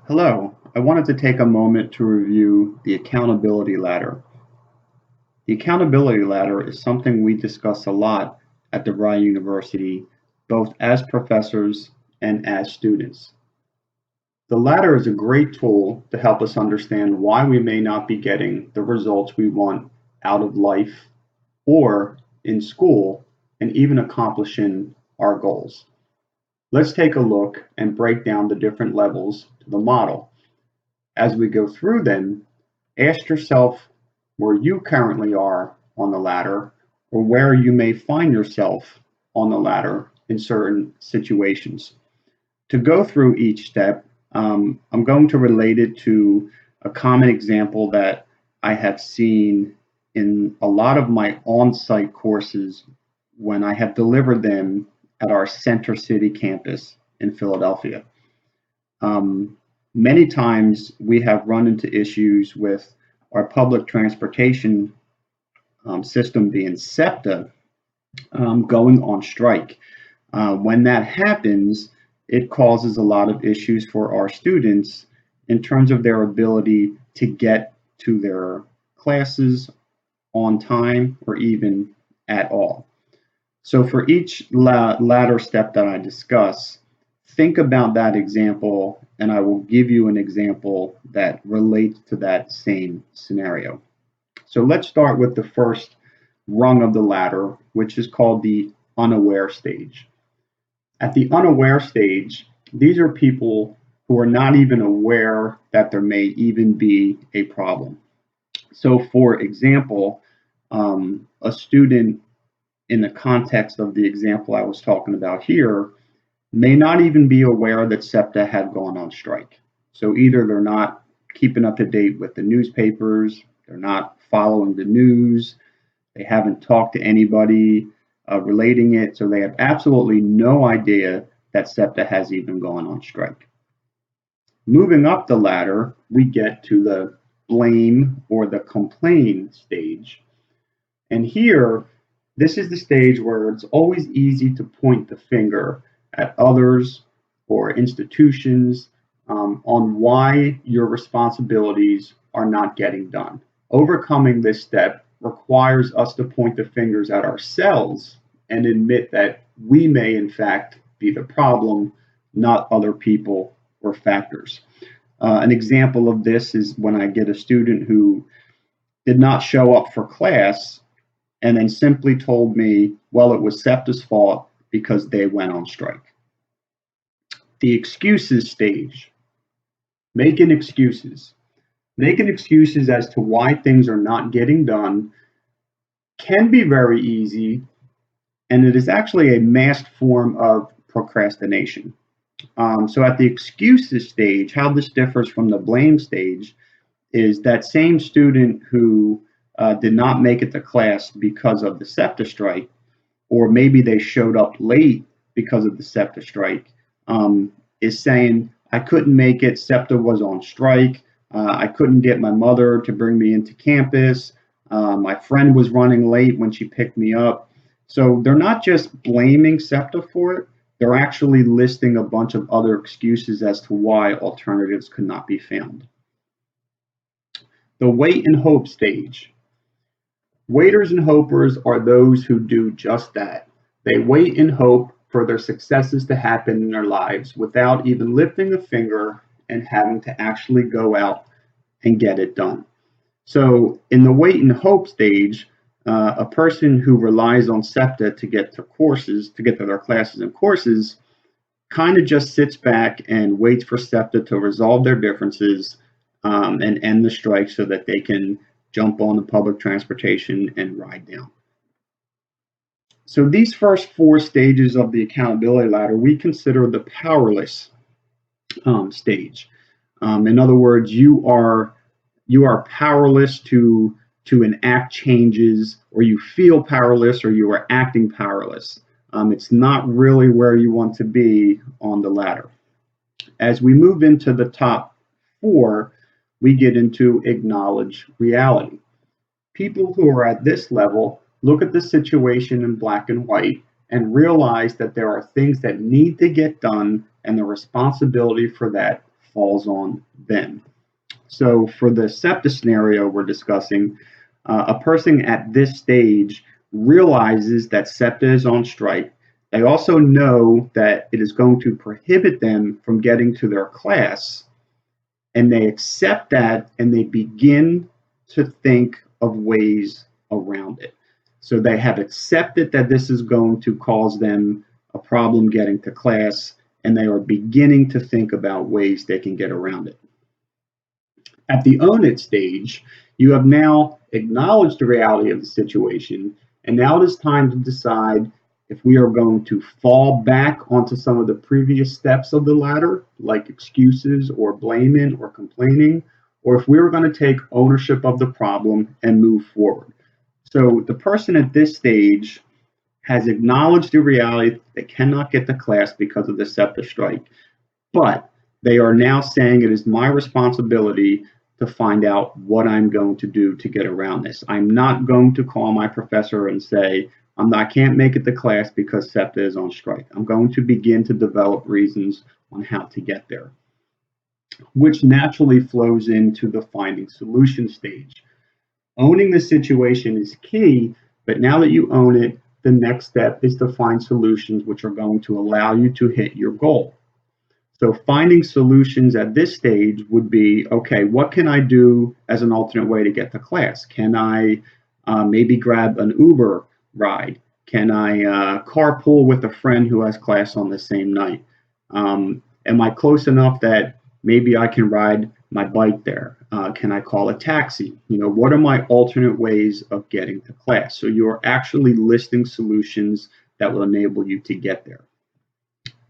Hello, I wanted to take a moment to review the accountability ladder. The accountability ladder is something we discuss a lot at DeVry University, both as professors and as students. The ladder is a great tool to help us understand why we may not be getting the results we want out of life or in school and even accomplishing our goals. Let's take a look and break down the different levels to the model. As we go through them, ask yourself where you currently are on the ladder or where you may find yourself on the ladder in certain situations. To go through each step, I'm going to relate it to a common example that I have seen in a lot of my on site courses when I have delivered them at our Center City campus in Philadelphia. Um, Many times we have run into issues with our public transportation system being SEPTA going on strike. When that happens, it causes a lot of issues for our students in terms of their ability to get to their classes on time or even at all. So for each ladder step that I discuss, think about that example and I will give you an example that relates to that same scenario. So let's start with the first rung of the ladder, which is called the unaware stage. At the unaware stage, these are people who are not even aware that there may even be a problem. So, for example, a student in the context of the example I was talking about here may not even be aware that SEPTA had gone on strike. So either they're not keeping up to date with the newspapers, they're not following the news, they haven't talked to anybody relating it, so they have absolutely no idea that SEPTA has even gone on strike. Moving up the ladder, we get to the blame or the complain stage. And here, this is the stage where it's always easy to point the finger at others or institutions on why your responsibilities are not getting done. Overcoming this step requires us to point the fingers at ourselves and admit that we may, in fact, be the problem, not other people or factors. An example of this is when I get a student who did not show up for class and then simply told me, well, it was SEPTA's fault because they went on strike. The excuses stage. Making excuses. Making excuses as to why things are not getting done can be very easy, and it is actually a masked form of procrastination. So at the excuses stage, how this differs from the blame stage is that same student who did not make it to class because of the SEPTA strike, or maybe they showed up late because of the SEPTA strike, is saying, I couldn't make it, SEPTA was on strike, I couldn't get my mother to bring me into campus, my friend was running late when she picked me up. So they're not just blaming SEPTA for it, they're actually listing a bunch of other excuses as to why alternatives could not be found. The wait and hope stage. Waiters and hopers are those who do just that. They wait and hope for their successes to happen in their lives without even lifting a finger and having to actually go out and get it done. So, in the wait and hope stage, a person who relies on SEPTA to get to courses, to get to their classes and courses, kind of just sits back and waits for SEPTA to resolve their differences and end the strike so that they can jump on the public transportation and ride down. So these first four stages of the accountability ladder, we consider the powerless stage. In other words, you are powerless to enact changes, or you feel powerless, or you are acting powerless. It's not really where you want to be on the ladder. As we move into the top four, we get into acknowledge reality. People who are at this level look at the situation in black and white and realize that there are things that need to get done and the responsibility for that falls on them. So for the SEPTA scenario we're discussing, a person at this stage realizes that SEPTA is on strike. They also know that it is going to prohibit them from getting to their class, and they accept that and they begin to think of ways around it. So they have accepted that this is going to cause them a problem getting to class, and they are beginning to think about ways they can get around it. At the own it stage, you have now acknowledged the reality of the situation, and now it is time to decide if we are going to fall back onto some of the previous steps of the ladder, like excuses or blaming or complaining, or if we are going to take ownership of the problem and move forward. So the person at this stage has acknowledged the reality that they cannot get to class because of the SEPTA strike, but they are now saying it is my responsibility to find out what I'm going to do to get around this. I'm not going to call my professor and say, I can't make it to class because SEPTA is on strike. I'm going to begin to develop reasons on how to get there, which naturally flows into the finding solution stage. Owning the situation is key, but now that you own it, the next step is to find solutions which are going to allow you to hit your goal. So finding solutions at this stage would be, okay, what can I do as an alternate way to get to class? Can I maybe grab an Uber ride? Can I carpool with a friend who has class on the same night? Am I close enough that maybe I can ride my bike there? Can I call a taxi? What are my alternate ways of getting to class? So you are actually listing solutions that will enable you to get there.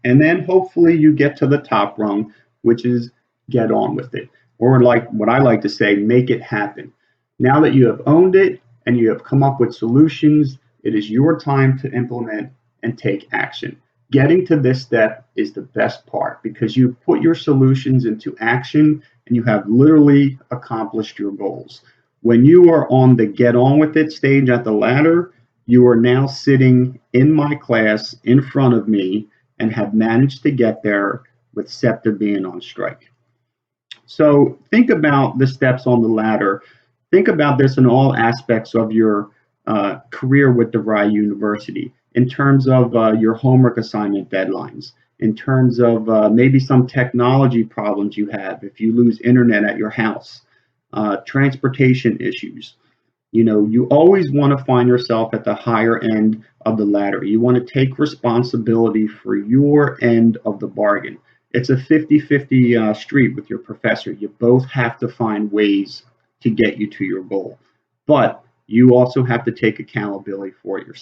And then hopefully you get to the top rung, which is get on with it. Or like what I like to say, make it happen. Now that you have owned it and you have come up with solutions, it is your time to implement and take action. Getting to this step is the best part because you put your solutions into action and you have literally accomplished your goals. When you are on the get on with it stage at the ladder, you are now sitting in my class in front of me and have managed to get there with SEPTA being on strike. So think about the steps on the ladder. Think about this in all aspects of your career with DeVry University, in terms of your homework assignment deadlines, in terms of maybe some technology problems you have if you lose internet at your house, transportation issues. You always want to find yourself at the higher end of the ladder. You want to take responsibility for your end of the bargain. It's a 50-50 street with your professor. You both have to find ways to get you to your goal. But you also have to take accountability for yourself.